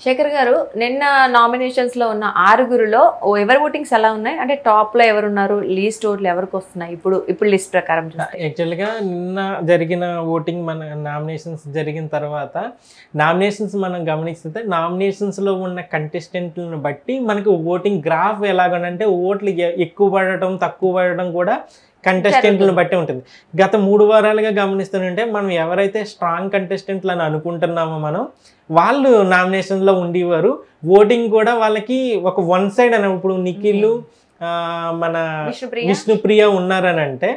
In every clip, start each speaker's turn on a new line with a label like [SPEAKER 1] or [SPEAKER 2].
[SPEAKER 1] శేఖర్ గారు, నిన్న నామినేషన్స్ లో ఉన్న 6గురిలో ఎవరి ఓటింగ్స్ ఎలా ఉన్నాయి? అంటే టాప్ లో ఎవరు ఉన్నారు, లీస్ట్ ఓట్లు ఎవరికి వస్తున్నాయి ఇప్పుడు లిస్ట్ ప్రకారం చూస్తే?
[SPEAKER 2] యాక్చువల్గా నిన్న జరిగిన ఓటింగ్ మన నామినేషన్స్ జరిగిన తర్వాత నామినేషన్స్ మనం గమనిస్తే నామినేషన్స్లో ఉన్న కంటెస్టెంట్లను బట్టి మనకి ఓటింగ్ గ్రాఫ్ ఎలాగనంటే ఓట్లు ఎక్కువ పడటం తక్కువ పడటం కూడా కంటెస్టెంట్లను బట్టి ఉంటుంది. గత 3 వారాలుగా గమనిస్తుంటే మనం ఎవరైతే స్ట్రాంగ్ కంటెస్టెంట్లు అని అనుకుంటున్నామో వాళ్ళు నామినేషన్లో ఉండేవారు. ఓటింగ్ కూడా వాళ్ళకి ఒక వన్ సైడ్ అని, ఇప్పుడు నిఖిల్ మన విష్ణుప్రియ ఉన్నారని అంటే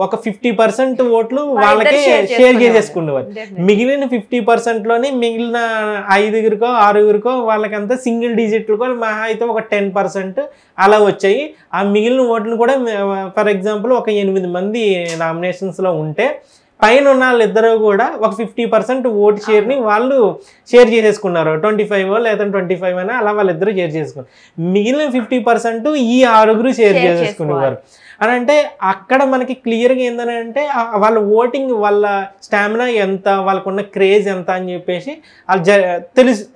[SPEAKER 2] ఒక 50% ఓట్లు వాళ్ళకే షేర్ చేసేసుకునేవారు. మిగిలిన 50%లోని మిగిలిన 5గురికో 6గురికో వాళ్ళకంతా సింగిల్ డిజిట్లకో మహా అయితే ఒక 10% అలా వచ్చాయి. ఆ మిగిలిన ఓట్లు కూడా ఫర్ ఎగ్జాంపుల్ ఒక 8 మంది నామినేషన్స్లో ఉంటే పైన ఉన్న వాళ్ళిద్దరూ కూడా ఒక 50% ఓటు షేర్ని వాళ్ళు షేర్ చేసేసుకున్నారు. 25 లేదా 25 అని అలా వాళ్ళిద్దరూ షేర్ చేసుకున్నారు. మిగిలిన 50% ఈ 6గురు షేర్ చేసేసుకునేవారు. అని అంటే అక్కడ మనకి క్లియర్గా ఏంటంటే వాళ్ళ ఓటింగ్, వాళ్ళ స్టామినా ఎంత, వాళ్ళకున్న క్రేజ్ ఎంత అని చెప్పేసి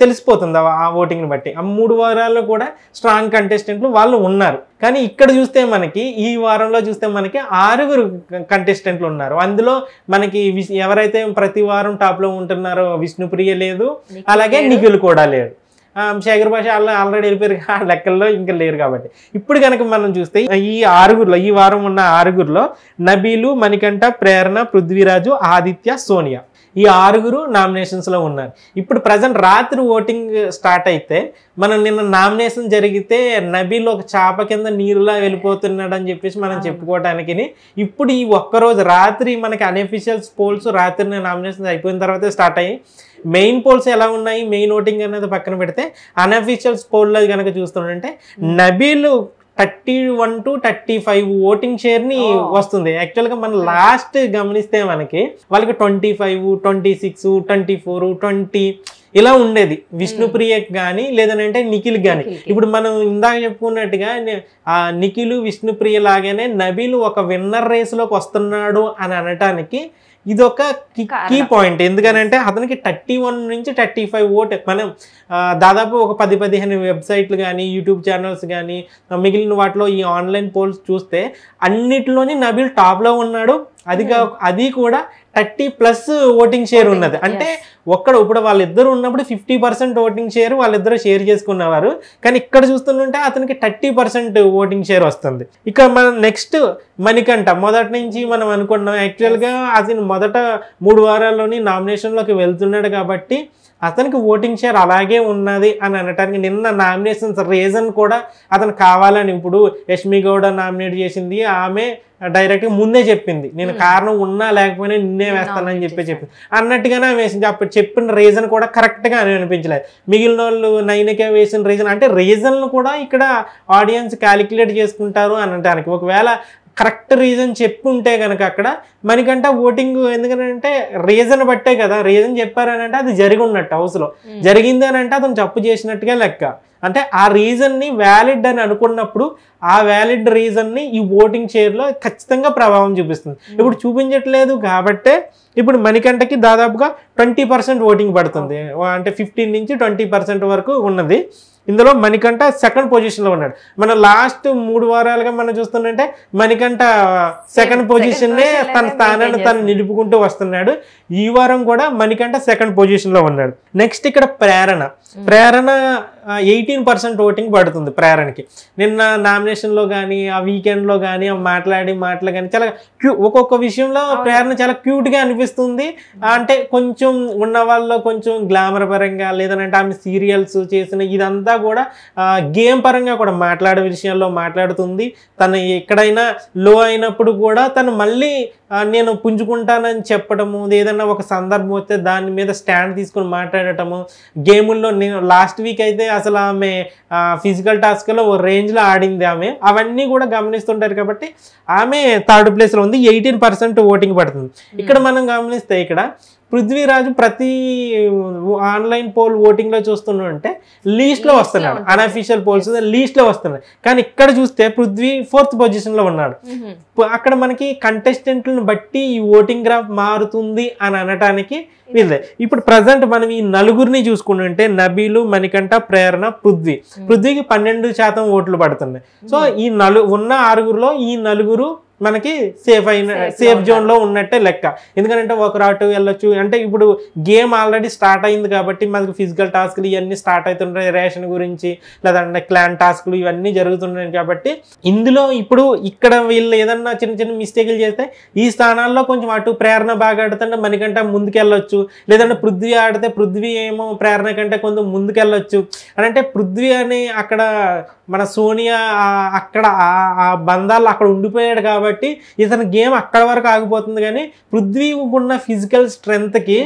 [SPEAKER 2] తెలిసిపోతుంది ఆ ఓటింగ్ని బట్టి. ఆ 3 వారాల్లో కూడా స్ట్రాంగ్ కంటెస్టెంట్లు వాళ్ళు ఉన్నారు. కానీ ఇక్కడ చూస్తే మనకి ఈ వారంలో చూస్తే మనకి 6గురు కంటెస్టెంట్లు ఉన్నారు. అందులో మనకి ఎవరైతే ప్రతి వారం టాప్లో ఉంటున్నారో విష్ణుప్రియ లేదు, అలాగే నిఖిల్ కూడా లేడు. శేఖర్ భాష ఆల్రెడీ వెళ్ళిపోయారు, ఆ లెక్కల్లో ఇంకా లేరు. కాబట్టి ఇప్పుడు కనుక మనం చూస్తే ఈ 6గురిలో, ఈ వారం ఉన్న 6గురిలో నబీలు, మణికంఠ, ప్రేరణ, పృథ్వీరాజు, ఆదిత్య, సోనియా ఈ 6గురు నామినేషన్స్లో ఉన్నారు. ఇప్పుడు ప్రజెంట్ రాత్రి ఓటింగ్ స్టార్ట్ అయితే మనం నిన్న నామినేషన్ జరిగితే నబీల్ ఒక చాప కింద నీరులా వెళ్ళిపోతున్నాడు అని చెప్పేసి మనం చెప్పుకోవటానికి ఇప్పుడు ఈ ఒక్కరోజు రాత్రి మనకి అన్అఫీషియల్స్ పోల్స్ రాత్రి నామినేషన్ అయిపోయిన తర్వాతే స్టార్ట్ అయ్యి మెయిన్ పోల్స్ ఎలా ఉన్నాయి, మెయిన్ ఓటింగ్ అనేది పక్కన పెడితే అన్అఫీషియల్స్ పోల్లో కనుక చూస్తుంటే నబీల్ 31 to 35 ఓటింగ్ షేర్ని వస్తుంది. యాక్చువల్గా మనం లాస్ట్ గమనిస్తే మనకి వాళ్ళకి 25, 26, 24, 20 ఇలా ఉండేది విష్ణుప్రియకి కానీ లేదనంటే నిఖిల్ కానీ. ఇప్పుడు మనం ఇందాక చెప్పుకున్నట్టుగా నిఖిల్ విష్ణుప్రియ లాగానే నబీల్ ఒక విన్నర్ రేస్లోకి వస్తున్నాడు అని అనటానికి ఇదొక కీ పాయింట్. ఎందుకనంటే అతనికి 31 నుంచి 35 ఓటు. మనం దాదాపు ఒక 10-15 వెబ్సైట్లు కానీ యూట్యూబ్ ఛానల్స్ కానీ మిగిలిన వాటిలో ఈ ఆన్లైన్ పోల్స్ చూస్తే అన్నిటిలోని నబీల్ టాప్లో ఉన్నాడు. అది కూడా 30+ ఓటింగ్ షేర్ ఉన్నది. అంటే ఇప్పుడు వాళ్ళిద్దరు ఉన్నప్పుడు 50% ఓటింగ్ షేర్ వాళ్ళిద్దరు షేర్ చేసుకున్నవారు. కానీ ఇక్కడ చూస్తుంటే అతనికి 30% ఓటింగ్ షేర్ వస్తుంది. ఇక మనం నెక్స్ట్ మణికంఠ మొదటి నుంచి మనం అనుకున్నాం. యాక్చువల్గా అతను మొదట 3 వారాల్లోని నామినేషన్లోకి వెళ్తున్నాడు కాబట్టి అతనికి ఓటింగ్ షేర్ అలాగే ఉన్నది అని అనటానికి నిన్న నామినేషన్స్ రీజన్ కూడా అతను కావాలని, ఇప్పుడు యష్మి గౌడ నామినేట్ చేసింది, ఆమె డైరెక్ట్గా ముందే చెప్పింది నేను కారణం ఉన్నా లేకపోయినా నిన్నే వేస్తానని చెప్పింది అన్నట్టుగానే వేసింది. అప్పుడు చెప్పిన రీజన్ కూడా కరెక్ట్గా అనిపించలేదు. మిగిలిన వాళ్ళు 9కే వేసిన రీజన్ అంటే రీజన్లు కూడా ఇక్కడ ఆడియన్స్ క్యాలిక్యులేట్ చేసుకుంటారు అనటానికి. ఒకవేళ కరెక్ట్ రీజన్ చెప్పుంటే కనుక అక్కడ మనకంటే ఓటింగ్, ఎందుకంటే రీజన్ బట్టే కదా. రీజన్ చెప్పారని అంటే అది జరిగి ఉన్నట్టు, హౌస్లో జరిగింది అని అంటే అతను తప్పు చేసినట్టుగా లెక్క. అంటే ఆ రీజన్ని వ్యాలిడ్ అని అనుకున్నప్పుడు ఆ వ్యాలిడ్ రీజన్ని ఈ ఓటింగ్ షేర్లో ఖచ్చితంగా ప్రభావం చూపిస్తుంది. ఇప్పుడు చూపించట్లేదు కాబట్టే ఇప్పుడు మణికంఠకి దాదాపుగా 20% ఓటింగ్ పడుతుంది. అంటే 15 నుంచి 20% వరకు ఉన్నది. ఇందులో మణికంఠ సెకండ్ పొజిషన్లో ఉన్నాడు. మన లాస్ట్ 3 వారాలుగా మనం చూస్తుంటే మణికంఠ సెకండ్ పొజిషన్నే తన స్థానాన్ని తను నిలుపుకుంటూ వస్తున్నాడు. ఈ వారం కూడా మణికంఠ సెకండ్ పొజిషన్లో ఉన్నాడు. నెక్స్ట్ ఇక్కడ ప్రేరణ 18% ఓటింగ్ పడుతుంది ప్రేరణకి. నిన్న నామినేషన్లో కానీ ఆ వీకెండ్లో కానీ మాటలు కానీ చాలా ఒక్కొక్క విషయంలో ప్రేరణ చాలా క్యూట్గా అనిపిస్తుంది. అంటే కొంచెం ఉన్న వాళ్ళలో కొంచెం గ్లామర్ పరంగా లేదనంటే ఆమె సీరియల్స్ చేసిన ఇదంతా కూడా గేమ్ పరంగా కూడా మాట్లాడే విషయాల్లో మాట్లాడుతుంది. తను ఎక్కడైనా లో అయినప్పుడు కూడా తను మళ్ళీ నేను పుంజుకుంటానని చెప్పడము, ఏదన్నా ఒక సందర్భం వస్తే దాని మీద స్టాండ్ తీసుకొని మాట్లాడటము. గేముల్లో నేను లాస్ట్ వీక్ అయితే అసలు ఆమె ఫిజికల్ టాస్క్లో ఓ రేంజ్లో ఆడింది ఆమె. అవన్నీ కూడా గమనిస్తుంటారు కాబట్టి ఆమె 3rd ప్లేస్లో ఉంది. 18% ఓటింగ్ పడుతుంది. ఇక్కడ మనం గమనిస్తే ఇక్కడ పృథ్వీరాజు ప్రతి ఆన్లైన్ పోల్ ఓటింగ్లో చూస్తుంటే లీస్ట్లో వస్తున్నాడు. అన్అఫీషియల్ పోల్స్ లీస్ట్లో వస్తున్నాడు. కానీ ఇక్కడ చూస్తే పృథ్వీ 4th పొజిషన్లో ఉన్నాడు. అక్కడ మనకి కంటెస్టెంట్లను బట్టి ఈ ఓటింగ్ గ్రాఫ్ మారుతుంది అని అనటానికి వీళ్ళే. ఇప్పుడు ప్రజెంట్ మనం ఈ నలుగురిని చూసుకుంటుంటే నబీలు, మణికంఠ, ప్రేరణ, పృథ్వీకి 12% ఓట్లు పడుతున్నాయి. సో ఈ ఉన్న 6గురులో ఈ నలుగురు మనకి సేఫ్ జోన్ లో ఉన్నట్టే లెక్క. ఎందుకంటే ఒకరు అటు వెళ్ళొచ్చు. అంటే ఇప్పుడు గేమ్ ఆల్రెడీ స్టార్ట్ అయింది కాబట్టి మనకి ఫిజికల్ టాస్క్లు ఇవన్నీ స్టార్ట్ అవుతుంటాయి, రేషన్ గురించి లేదంటే క్లాన్ టాస్క్లు ఇవన్నీ జరుగుతున్నాయి కాబట్టి ఇందులో ఇప్పుడు ఇక్కడ వీళ్ళు ఏదన్నా చిన్న చిన్న మిస్టేక్లు చేస్తే ఈ స్థానాల్లో కొంచెం అటు ప్రేరణ బాగా ఆడుతుంటే మనకంటే ముందుకెళ్ళొచ్చు, లేదంటే పృథ్వీ ఆడితే పృథ్వీ ఏమో ప్రేరణ కంటే కొంచెం ముందుకెళ్ళొచ్చు అని. అంటే పృథ్వీ అని అక్కడ మన సోనియా అక్కడ ఆ బంధాలు అక్కడ ఉండిపోయాడు కాబట్టి ఇతని గేమ్ అక్కడ వరకు ఆగిపోతుంది. కానీ పృథ్వీ ఉన్న ఫిజికల్ స్ట్రెంగ్త్కి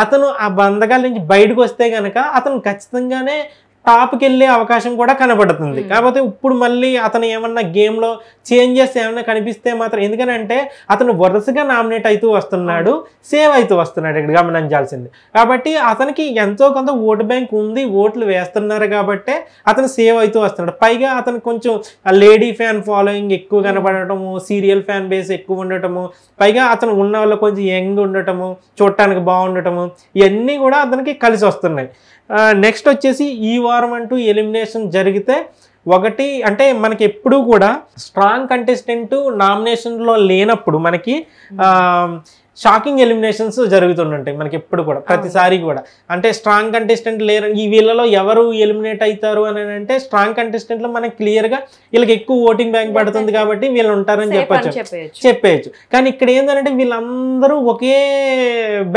[SPEAKER 2] అతను ఆ బంధకాల నుంచి బయటకు వస్తే కనుక అతను ఖచ్చితంగానే టాప్కి వెళ్ళే అవకాశం కూడా కనబడుతుంది. కాకపోతే ఇప్పుడు మళ్ళీ అతను ఏమన్నా గేమ్లో చేంజెస్ ఏమన్నా కనిపిస్తే మాత్రం, ఎందుకనంటే అతను వరుసగా నామినేట్ అవుతూ వస్తున్నాడు, సేవ్ అవుతూ వస్తున్నాడు, ఇక్కడ గమనించాల్సింది. కాబట్టి అతనికి ఎంతో కొంత ఓటు బ్యాంక్ ఉంది, ఓట్లు వేస్తున్నారు కాబట్టి అతను సేవ్ అవుతూ వస్తున్నాడు. పైగా అతను కొంచెం లేడీ ఫ్యాన్ ఫాలోయింగ్ ఎక్కువ కనబడటము, సీరియల్ ఫ్యాన్ బేస్ ఎక్కువ ఉండటము, పైగా అతను ఉన్న వాళ్ళు కొంచెం యంగ్ ఉండటము, చూడటానికి బాగుండటము, ఇవన్నీ కూడా అతనికి కలిసి వస్తున్నాయి. నెక్స్ట్ వచ్చేసి ఈ వారం అంటూ ఎలిమినేషన్ జరిగితే ఒకటి అంటే మనకి ఎప్పుడూ కూడా స్ట్రాంగ్ కంటెస్టెంట్ నామినేషన్లో లేనప్పుడు మనకి షాకింగ్ ఎలిమినేషన్స్ జరుగుతుంటాయి మనకి ఎప్పుడు కూడా, ప్రతిసారి కూడా. అంటే స్ట్రాంగ్ కంటెస్టెంట్ లేరు, ఈ వీళ్ళలో ఎవరు ఎలిమినేట్ అవుతారు అని అంటే స్ట్రాంగ్ కంటెస్టెంట్లో మనకి క్లియర్గా వీళ్ళకి ఎక్కువ ఓటింగ్ బ్యాంక్ పడుతుంది కాబట్టి వీళ్ళు ఉంటారని చెప్పేయచ్చు. కానీ ఇక్కడ ఏంటంటే వీళ్ళందరూ ఒకే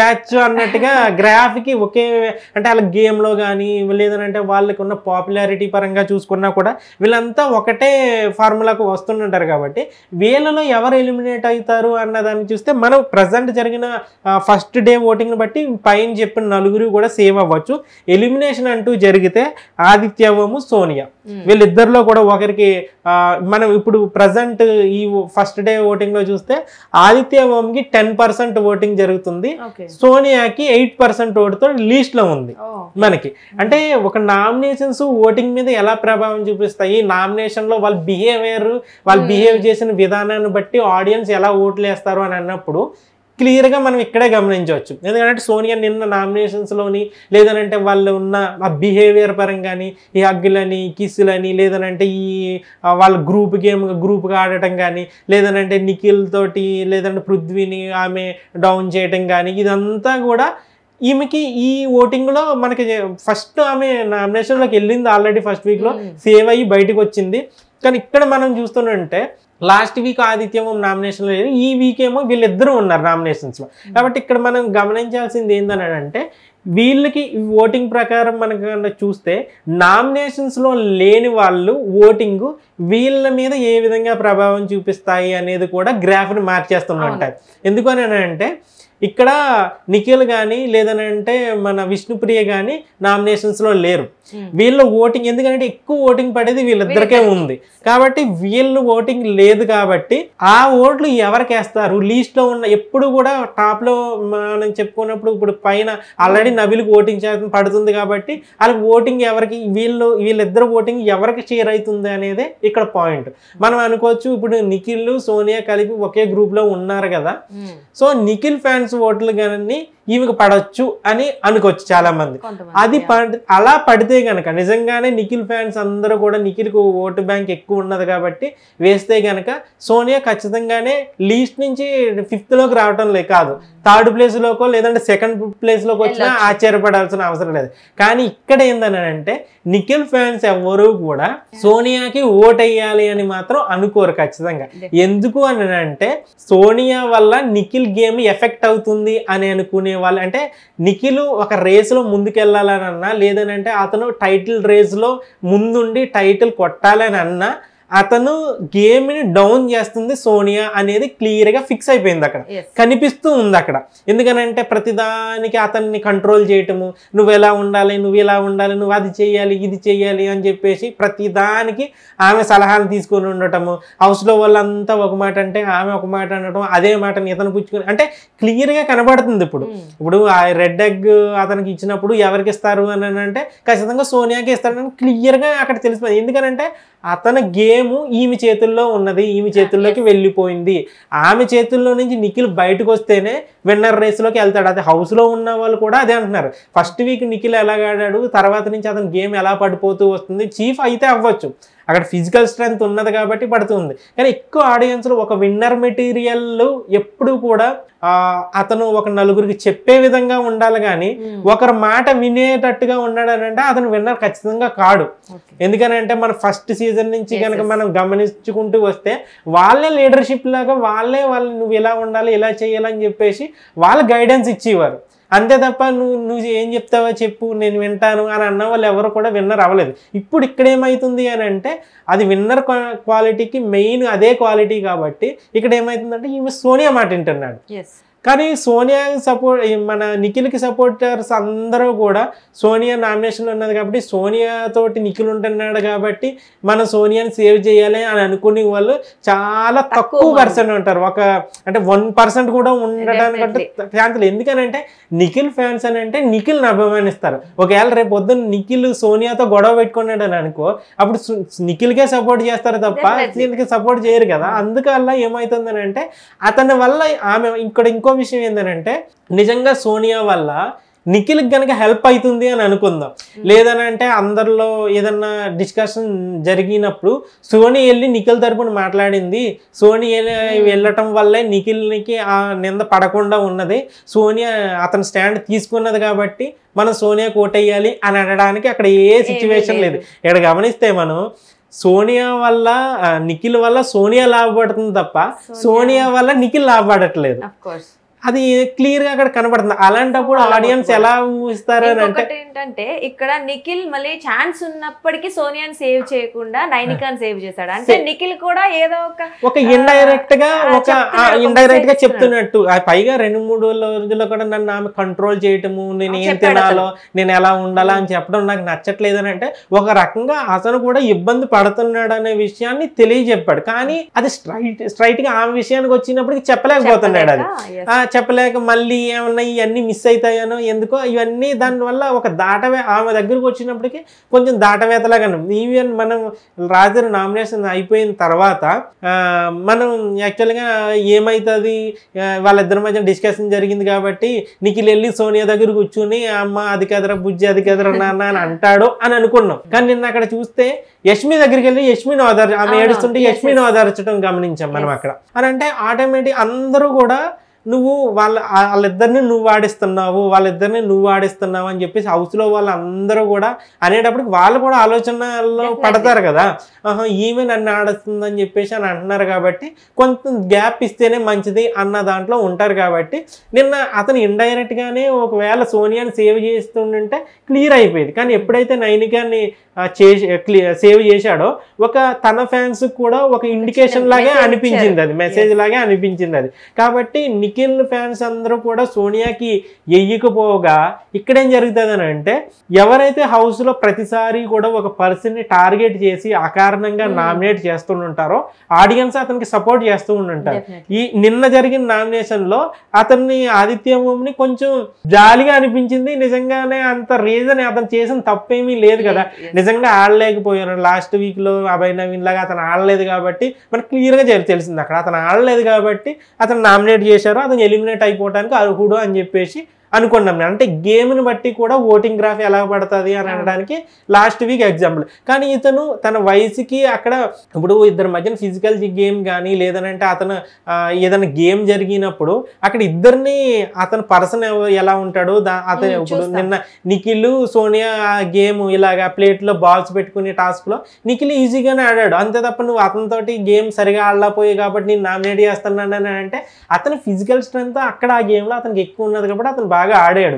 [SPEAKER 2] బ్యాచ్ అన్నట్టుగా గ్రాఫ్కి ఒకే, అంటే వాళ్ళ గేమ్లో కానీ లేదంటే వాళ్ళకి ఉన్న పాపులారిటీ పరంగా చూసుకున్నా కూడా వీళ్ళంతా ఒకటే ఫార్ములాకు వస్తుంటారు కాబట్టి వీళ్ళలో ఎవరు ఎలిమినేట్ అవుతారు అన్నదాన్ని చూస్తే మనం ప్రజెంట్ జరిగిన ఫస్ట్ డే ఓటింగ్ బట్టి పైన చెప్పిన నలుగురు కూడా సేవ్ అవ్వచ్చు. ఎలిమినేషన్ అంటూ జరిగితే ఆదిత్యవము, సోనియా వీళ్ళిద్దరిలో కూడా ఒకరికి మనం ఇప్పుడు ప్రజెంట్ ఈ ఫస్ట్ డే ఓటింగ్ లో చూస్తే ఆదిత్యవంకి 10% ఓటింగ్ జరుగుతుంది, సోనియాకి 8% ఓటుతో లీస్ట్ లో ఉంది మనకి. అంటే ఒక నామినేషన్స్ ఓటింగ్ మీద ఎలా ప్రభావం చూపిస్తాయి, నామినేషన్ లో వాళ్ళ బిహేవియర్, వాళ్ళు బిహేవ్ చేసిన విధానాన్ని బట్టి ఆడియన్స్ ఎలా ఓట్లు వేస్తారు అని అన్నప్పుడు క్లియర్గా మనం ఇక్కడే గమనించవచ్చు. ఎందుకంటే సోనియా నిన్న నామినేషన్స్లోని లేదనంటే వాళ్ళు ఉన్న ఆ బిహేవియర్ పరంగాని, ఈ హగ్గులని, కిస్సులని, లేదనంటే ఈ వాళ్ళ గ్రూప్గా ఆడటం కానీ, లేదనంటే నిఖిల్ తోటి లేదంటే పృథ్వీని ఆమె డౌన్ చేయటం కానీ, ఇదంతా కూడా ఈమెకి ఈ ఓటింగ్లో మనకి ఫస్ట్ ఆమె నామినేషన్లోకి వెళ్ళింది ఆల్రెడీ ఫస్ట్ వీక్లో సేవ్ అయ్యి బయటకు వచ్చింది. కానీ ఇక్కడ మనం చూస్తుంటే లాస్ట్ వీక్ ఆదిత్యవం నామినేషన్లో లేదు, ఈ వీక్ ఏమో వీళ్ళిద్దరూ ఉన్నారు నామినేషన్స్లో. కాబట్టి ఇక్కడ మనం గమనించాల్సింది ఏందని అంటే వీళ్ళకి ఓటింగ్ ప్రకారం మనకు చూస్తే నామినేషన్స్లో లేని వాళ్ళు ఓటింగ్ వీళ్ళ మీద ఏ విధంగా ప్రభావం చూపిస్తాయి అనేది కూడా గ్రాఫ్ని మార్చేస్తుంటాయి. ఎందుకని అంటే ఇక్కడ నిఖిల్ కానీ లేదనంటే మన విష్ణుప్రియ కానీ నామినేషన్స్లో లేరు. వీళ్ళ ఓటింగ్ ఎందుకంటే ఎక్కువ ఓటింగ్ పడేది వీళ్ళిద్దరికే ఉంది కాబట్టి వీళ్ళు ఓటింగ్ లేదు కాబట్టి ఆ ఓట్లు ఎవరికి వేస్తారు లీస్ట్లో ఉన్న. ఎప్పుడు కూడా టాప్లో మనం చెప్పుకున్నప్పుడు ఇప్పుడు పైన ఆల్రెడీ నబీల్కి ఓటింగ్ పడుతుంది కాబట్టి వాళ్ళకి ఓటింగ్ ఎవరికి వీళ్ళిద్దరు ఓటింగ్ ఎవరికి షేర్ అవుతుంది అనేది ఇక్కడ పాయింట్. మనం అనుకోవచ్చు ఇప్పుడు నిఖిల్ సోనియా కలిపి ఒకే గ్రూప్లో ఉన్నారు కదా, సో నిఖిల్ ఫ్యాన్స్ ఓట్లు కానీ ఈమెకు పడవచ్చు అని అనుకోవచ్చు చాలా మంది. అది అలా పడితే కనుక నిజంగానే నిఖిల్ ఫ్యాన్స్ అందరూ కూడా నిఖిల్కు ఓటు బ్యాంక్ ఎక్కువ ఉన్నది కాబట్టి వేస్తే కనుక సోనియా ఖచ్చితంగానే లీస్ట్ నుంచి 5th లోకి రావటం కాదు, 3rd ప్లేస్లోకో లేదంటే 2nd ప్లేస్లోకి వచ్చినా ఆశ్చర్యపడాల్సిన అవసరం లేదు. కానీ ఇక్కడ ఏందని అంటే నిఖిల్ ఫ్యాన్స్ ఎవరు కూడా సోనియాకి ఓట్ వేయాలి అని మాత్రం అనుకోరు ఖచ్చితంగా. ఎందుకు అని అంటే సోనియా వల్ల నిఖిల్ గేమ్ ఎఫెక్ట్ అవుతుంది అని అనుకునే వాళ్ళు, అంటే నిఖిల్ ఒక రేస్లో ముందుకెళ్ళాలని అన్నా లేదనంటే అతను టైటిల్ రేస్లో ముందుండి టైటిల్ కొట్టాలని అన్నా అతను గేమ్ని డౌన్ చేస్తుంది సోనియా అనేది క్లియర్గా ఫిక్స్ అయిపోయింది, అక్కడ కనిపిస్తూ ఉంది అక్కడ. ఎందుకనంటే ప్రతిదానికి అతన్ని కంట్రోల్ చేయటము, నువ్వు ఎలా ఉండాలి, నువ్వు ఇలా ఉండాలి, నువ్వు అది చేయాలి ఇది చేయాలి అని చెప్పేసి ప్రతిదానికి ఆమె సలహాలు తీసుకొని ఉండటము, హౌస్లో వాళ్ళంతా ఒక మాట అంటే ఆమె ఒక మాట అనడం, అదే మాటని ఇతను పుచ్చుకొని, అంటే క్లియర్గా కనబడుతుంది. ఇప్పుడు ఆ రెడ్ ఎగ్ అతనికి ఇచ్చినప్పుడు ఎవరికి ఇస్తారు అని అంటే ఖచ్చితంగా సోనియాకి ఇస్తారని క్లియర్గా అక్కడ తెలిసిపోయింది. ఎందుకనంటే అతని గేమ్ గేమ్ ఈమె చేతుల్లో ఉన్నది, ఈమె చేతుల్లోకి వెళ్ళిపోయింది. ఆమె చేతుల్లో నుంచి నిఖిల్ బయటకు వస్తేనే విన్నర్ రేస్లోకి వెళ్తాడు. అది హౌస్లో ఉన్న వాళ్ళు కూడా అదే అంటున్నారు. ఫస్ట్ వీక్ నిఖిల్ ఎలాగ ఆడాడు, తర్వాత నుంచి అతను గేమ్ ఎలా పడిపోతూ వస్తుంది. చీఫ్ అయితే అవ్వచ్చు, అక్కడ ఫిజికల్ స్ట్రెంగ్త్ ఉన్నది కాబట్టి పడుతుంది. కానీ ఎక్కువ ఆడియన్స్లో ఒక విన్నర్ మెటీరియల్ ఎప్పుడు కూడా అతను ఒక నలుగురికి చెప్పే విధంగా ఉండాలి, కానీ ఒకరి మాట వినేటట్టుగా ఉన్నాడనంటే అతను విన్నర్ ఖచ్చితంగా కాడు. ఎందుకనంటే మన ఫస్ట్ సీజన్ నుంచి కనుక మనం గమనించుకుంటూ వస్తే వాళ్ళే లీడర్షిప్ లాగా వాళ్ళు నువ్వు ఇలా ఉండాలి, ఇలా చేయాలని చెప్పేసి వాళ్ళు గైడెన్స్ ఇచ్చేవారు. అంతే తప్ప నువ్వు ఏం చెప్తావో చెప్పు నేను వింటాను అని అన్న వాళ్ళు ఎవరు కూడా విన్నర్ అవ్వలేదు. ఇప్పుడు ఇక్కడ ఏమవుతుంది అని అంటే అది విన్నర్ క్వాలిటీకి మెయిన్ అదే క్వాలిటీ కాబట్టి ఇక్కడ ఏమవుతుందంటే ఈమె సోనియా మాట వింటున్నాడు. కానీ సోనియా మన నిఖిల్కి సపోర్టర్స్ అందరూ కూడా సోనియా నామినేషన్ ఉన్నది కాబట్టి సోనియా తోటి నిఖిల్ ఉంటున్నాడు కాబట్టి మనం సోనియాని సేవ్ చేయాలి అని అనుకునే వాళ్ళు చాలా తక్కువ పర్సెంట్ ఉంటారు. అంటే 1% కూడా ఉండడానికంటే ఛాన్సులు. ఎందుకనంటే నిఖిల్ ఫ్యాన్స్ అని అంటే నిఖిల్ని అభిమానిస్తారు. ఒకవేళ రేపు పొద్దున్న నిఖిల్ సోనియాతో గొడవ పెట్టుకున్నాడు అని అనుకో, అప్పుడు నిఖిల్కే సపోర్ట్ చేస్తారు తప్ప నిఖిల్కి సపోర్ట్ చేయరు కదా. అందువల్ల ఏమవుతుందని అంటే అతని వల్ల ఆమె ఇంకో విషయం ఏంటంటే నిజంగా సోనియా వల్ల నిఖిల్కి కనుక హెల్ప్ అవుతుంది అని అనుకుందాం. లేదనంటే అందరిలో ఏదన్నా డిస్కషన్ జరిగినప్పుడు సోనియా వెళ్ళి నిఖిల్ తరపున మాట్లాడింది, సోనియా వెళ్ళటం వల్లే నిఖిల్కి ఆ నింద పడకుండా ఉన్నది, సోనియా అతని స్టాండ్ తీసుకున్నది కాబట్టి మనం సోనియా కోటేయాలి అని అనడానికి అక్కడ ఏ సిచ్యువేషన్ లేదు. ఇక్కడ గమనిస్తే మనం సోనియా వల్ల నిఖిల్ వల్ల సోనియా లాభపడుతుంది తప్ప సోనియా వల్ల నిఖిల్ లాభపడట్లేదు. అది క్లియర్ గా అక్కడ కనబడుతుంది. అలాంటప్పుడు ఆడియన్స్ ఎలా ఊహిస్తారు అని అంటే
[SPEAKER 1] ఏంటంటే ఇక్కడ నిఖిల్ మళ్ళీ ఛాన్స్ ఉన్నప్పటికీ సోనియాని సేవ్ చేయకుండా నైనికాని సేవ్ చేశాడు. అంటే నిఖిల్ కూడా ఏదో ఒక ఇండైరెక్ట్ గా చెప్తున్నట్టు. పైగా 2-3 రోజుల్లో కూడా నన్ను ఆమె కంట్రోల్ చేయటము, నేను ఏం తినాలో నేను ఎలా ఉండాలా అని చెప్పడం నాకు నచ్చట్లేదు అని అంటే ఒక రకంగా అతను కూడా ఇబ్బంది పడుతున్నాడు అనే విషయాన్ని తెలియజెప్పాడు. కానీ అది స్ట్రైట్ గా ఆమె విషయానికి వచ్చినప్పటికి చెప్పలేకపోతున్నాడు. అది చెప్పలేక మళ్ళీ ఏమన్నా ఇవన్నీ మిస్ అవుతాయనో ఎందుకో ఇవన్నీ దానివల్ల ఒక ఆమె దగ్గరకు వచ్చినప్పటికీ కొంచెం దాటవేతలాగా. ఈవెన్ మనం రాజు నామినేషన్ అయిపోయిన తర్వాత మనం యాక్చువల్గా ఏమవుతుంది వాళ్ళిద్దరి మధ్య డిస్కషన్ జరిగింది కాబట్టి నిఖిల్ వెళ్ళి సోనియా దగ్గర కూర్చుని అమ్మ అది కదరా బుజ్జి అది కదరా నాన్న అని అంటాడు అని అనుకున్నాం. కానీ నిన్న అక్కడ చూస్తే యష్మి దగ్గరికి వెళ్ళి యష్మిని ఆమె ఏడుస్తుంటే యష్మిని ఆదరించడం గమనించాం మనం అక్కడ. అని అంటే ఆటోమేటిక్ అందరూ కూడా నువ్వు వాళ్ళిద్దరిని నువ్వు ఆడిస్తున్నావు అని చెప్పేసి హౌస్లో వాళ్ళందరూ కూడా అనేటప్పటికి వాళ్ళు కూడా ఆలోచనలో పడతారు కదా, ఈమె నన్ను ఆడుస్తుందని చెప్పేసి అని అంటున్నారు కాబట్టి కొంత గ్యాప్ ఇస్తేనే మంచిది అన్న దాంట్లో ఉంటారు. కాబట్టి నిన్న అతను ఇండైరెక్ట్ గానే ఒకవేళ సోనియాని సేవ్ చేస్తుంటే క్లియర్ అయిపోయింది. కానీ ఎప్పుడైతే నైనికాని సేవ్ చేశాడో ఒక తన ఫ్యాన్స్ కూడా ఒక ఇండికేషన్ లాగే అనిపించింది, అది మెసేజ్ లాగే అనిపించింది అది. కాబట్టి నిఖిల్ ఫ్యాన్స్ అందరూ కూడా సోనియాకి ఎయ్యకపోగా ఇక్కడేం జరుగుతుంది అని అంటే ఎవరైతే హౌస్లో ప్రతిసారి కూడా ఒక పర్సన్ని టార్గెట్ చేసి అకారణంగా నామినేట్ చేస్తుంటారో ఆడియన్స్ అతనికి సపోర్ట్ చేస్తూ ఉంటారు. ఈ నిన్న జరిగిన నామినేషన్లో అతన్ని ఆదిత్య ఓంని కొంచెం జాలిగా అనిపించింది. నిజంగానే అంత రీజన్ అతను చేసిన తప్పేమీ లేదు కదా, నిజంగా ఆడలేకపోయారు. లాస్ట్ వీక్లో అభయ్ నవీన్ లాగా అతను ఆడలేదు కాబట్టి మనకు క్లియర్గా తెలిసింది అక్కడ అతను ఆడలేదు కాబట్టి అతను నామినేట్ చేశారు, అతను ఎలిమినేట్ అయిపోవడానికి అర్హుడు అని చెప్పేసి అనుకున్నాం. అంటే గేమ్ని బట్టి కూడా ఓటింగ్ గ్రాఫ్ ఎలా పడుతుంది అని అనడానికి లాస్ట్ వీక్ ఎగ్జాంపుల్. కానీ ఇతను తన వయసుకి అక్కడ ఇప్పుడు ఇద్దరి మధ్యన ఫిజికల్ గేమ్ కానీ లేదనంటే అతను ఏదైనా గేమ్ జరిగినప్పుడు అక్కడ ఇద్దరిని అతను పర్సన్ ఎలా ఉంటాడు అతను ఇప్పుడు నిన్న నిఖిల్ సోనియా గేమ్ ఇలాగా ప్లేట్లో బాల్స్ పెట్టుకునే టాస్క్లో నిఖిల్ ఈజీగానే ఆడాడు. అంతే తప్ప నువ్వు అతనితోటి గేమ్ సరిగా ఆడలేకపోయి కాబట్టి నేను నామినేట్ చేస్తున్నాను అంటే అతని ఫిజికల్ స్ట్రెంత్ అక్కడ ఆ గేమ్లో అతనికి ఎక్కువ ఉన్నది కాబట్టి అతను బాగా ఆడాడు.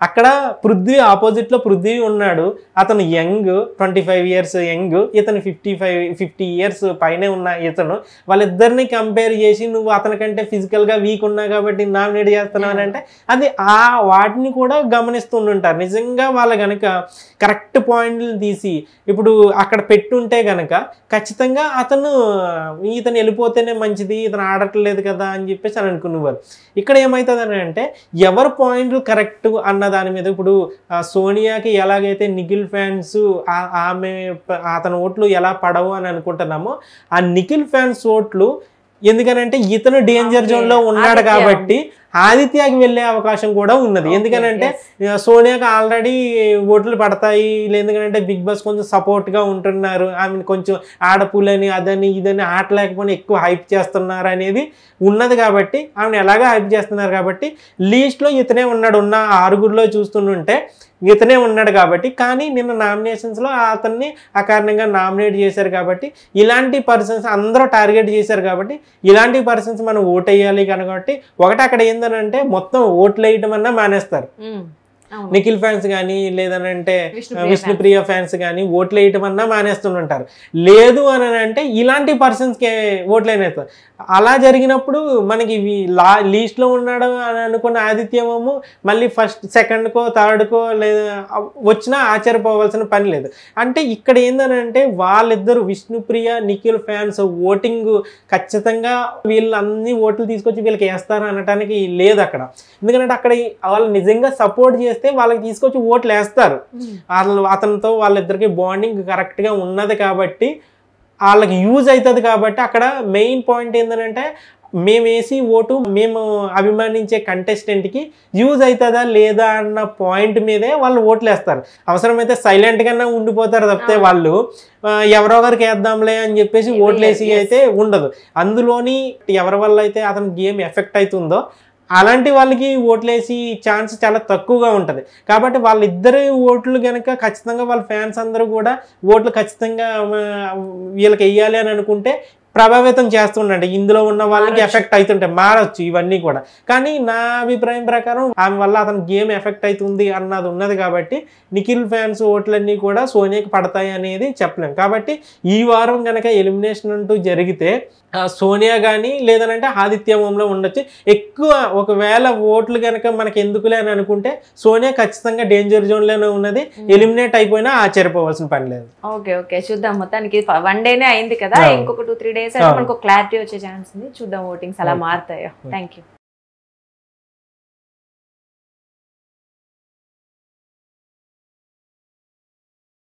[SPEAKER 1] అక్కడ పృథ్వీ ఆపోజిట్లో పృథ్వీ ఉన్నాడు, అతను యంగ్ 25 years యంగ్, ఇతను 50 years పైనే ఉన్న ఇతను. వాళ్ళిద్దరిని కంపేర్ చేసి నువ్వు అతనికంటే ఫిజికల్గా వీక్ ఉన్నా కాబట్టి నామినేట్ చేస్తున్నావు అని అంటే అది వాటిని కూడా గమనిస్తుంటారు. నిజంగా వాళ్ళు కనుక కరెక్ట్ పాయింట్లు తీసి ఇప్పుడు అక్కడ పెట్టుంటే కనుక ఖచ్చితంగా ఇతను వెళ్ళిపోతేనే మంచిది, ఇతను ఆడట్లేదు కదా అని చెప్పేసి అని అనుకునేవారు. ఇక్కడ ఏమవుతుందని అంటే ఎవరు పాయింట్ పాయింట్లు కరెక్ట్ అన్న దాని మీద ఇప్పుడు సోనియాకి ఎలాగైతే నిఖిల్ ఫ్యాన్స్ ఆమె అతని ఓట్లు ఎలా పడవు అని అనుకుంటున్నామో, ఆ నిఖిల్ ఫ్యాన్స్ ఓట్లు ఎందుకనంటే ఇతను డేంజర్ జోన్ లో ఉన్నాడు కాబట్టి ఆదిత్యకి వెళ్ళే అవకాశం కూడా ఉన్నది. ఎందుకనంటే సోనియాకి ఆల్రెడీ ఓట్లు పడతాయి, ఎందుకంటే బిగ్ బాస్ కొంచెం సపోర్ట్ గా ఉంటున్నారు, ఆమె కొంచెం ఆడపులని అదని ఇదని ఆటలేకపోయినా ఎక్కువ హైప్ చేస్తున్నారు అనేది ఉన్నది కాబట్టి, ఆమెను ఎలాగా హైప్ చేస్తున్నారు కాబట్టి లీస్ట్ లో ఇతనే ఉన్నాడు. ఉన్న 6గురిలో చూస్తుంటే ఇతనే ఉన్నాడు కాబట్టి, కానీ నిన్న నామినేషన్స్లో అతన్ని అకారణంగా నామినేట్ చేశారు కాబట్టి, ఇలాంటి పర్సన్స్ అందరూ టార్గెట్ చేశారు కాబట్టి ఇలాంటి పర్సన్స్ మనం ఓట్ వేయాలి కాబట్టి ఒకటి అక్కడ ఏందనంటే మొత్తం ఓట్లు వేయటం అన్నా మానేస్తారు. నిఖిల్ ఫ్యాన్స్ కానీ లేదనంటే విష్ణుప్రియ ఫ్యాన్స్ కానీ ఓట్లు వేయటం అన్నా మానేస్తుంటారు. లేదు అని అంటే ఇలాంటి పర్సన్స్కి ఓట్లు వేస్తారు. అలా జరిగినప్పుడు మనకి లీస్ట్లో ఉన్నాడు అని అనుకున్న ఆదిత్యమేమో మళ్ళీ ఫస్ట్ సెకండ్కో థర్డ్కో లేదా వచ్చినా ఆశ్చర్యపోవాల్సిన పని లేదు. అంటే ఇక్కడ ఏందనంటే వాళ్ళిద్దరు విష్ణుప్రియ నిఖిల్ ఫ్యాన్స్ ఓటింగ్ ఖచ్చితంగా వీళ్ళు అన్ని ఓట్లు తీసుకొచ్చి వీళ్ళకి వేస్తారు అనటానికి లేదు అక్కడ. ఎందుకంటే అక్కడ వాళ్ళు నిజంగా సపోర్ట్ చేస్తే వాళ్ళకి తీసుకొచ్చి ఓట్లు వేస్తారు. అతనితో వాళ్ళిద్దరికి బాండింగ్ కరెక్ట్గా ఉన్నది కాబట్టి వాళ్ళకి యూజ్ అవుతుంది కాబట్టి అక్కడ మెయిన్ పాయింట్ ఏంటంటే మేము వేసి ఓటు మేము అభిమానించే కంటెస్టెంట్కి యూజ్ అవుతుందా లేదా అన్న పాయింట్ మీదే వాళ్ళు ఓట్లు వేస్తారు. అవసరమైతే సైలెంట్గానే ఉండిపోతారు తప్పితే వాళ్ళు ఎవరో ఒకరికి వేద్దాంలే అని చెప్పేసి ఓట్లు వేసి అయితే ఉండదు. అందులోని ఎవరి వల్ల అయితే అతని గేమ్ ఎఫెక్ట్ అవుతుందో అలాంటి వాళ్ళకి ఓట్లేసి ఛాన్స్ చాలా తక్కువగా ఉంటుంది. కాబట్టి వాళ్ళిద్దరి ఓట్లు కనుక ఖచ్చితంగా వాళ్ళ ఫ్యాన్స్ అందరూ కూడా ఓట్లు ఖచ్చితంగా వీళ్ళకి వెయ్యాలి అని అనుకుంటే ప్రభావితం చేస్తుండే ఇందులో ఉన్న వాళ్ళకి ఎఫెక్ట్ అవుతుంటాయి, మారచ్చు ఇవన్నీ కూడా. కానీ నా అభిప్రాయం ప్రకారం ఆమె వల్ల అతని గేమ్ ఎఫెక్ట్ అవుతుంది అన్నది ఉన్నది కాబట్టి నిఖిల్ ఫ్యాన్స్ ఓట్లన్నీ కూడా సోనియాకి పడతాయి అనేది చెప్పలేము. కాబట్టి ఈ వారం కనుక ఎలిమినేషన్ అంటూ జరిగితే సోనియా కానీ లేదనంటే ఆదిత్యవంలో ఉండొచ్చు. ఎక్కువ ఒకవేళ ఓట్లు కనుక మనకి ఎందుకులే అని అనుకుంటే సోనియా ఖచ్చితంగా డేంజర్ జోన్లోనే ఉన్నది, ఎలిమినేట్ అయిపోయినా ఆశ్చర్యపోవాల్సిన పని లేదు.
[SPEAKER 3] ఓకే ఓకే చూద్దాం. మొత్తానికి 1 డేనే అయింది కదా, ఇంకొక 2-3 డేస్ అయితే మనకు క్లారిటీ వచ్చే ఛాన్స్ ఉంది. చూద్దాం ఓటింగ్స్ అలా మారుతాయో. Thank you.